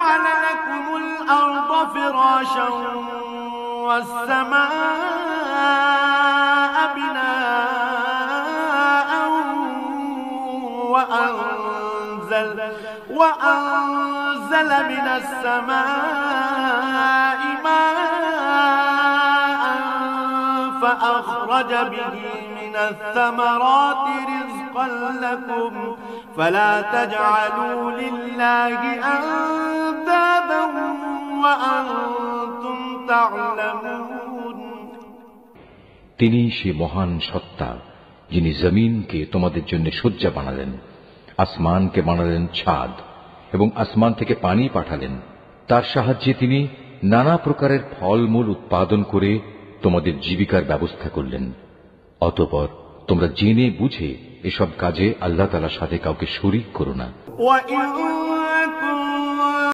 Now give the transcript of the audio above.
وجعل لكم الأرض فراشا والسماء بناء وأنزل من السماء ماء فأخرج به من الثمرات رزقا لكم فلا تجعلوا لله أندادا وأنتم تعلمون। তিনি সে মহান সত্তা যিনি জমিনকে তোমাদের জন্য শয্যা বানালেন, আসমানকে বানালেন ছাদ এবং আসমান থেকে পানি পাঠালেন। তার সাহায্যে তিনি নানা প্রকারের ফলমূল উৎপাদন করে তোমাদের জীবিকার ব্যবস্থা করলেন। অতঃপর তোমরা জেনে বুঝে এসব কাজে আল্লাহ তাআলার সাথে কাউকে শরীক করো না।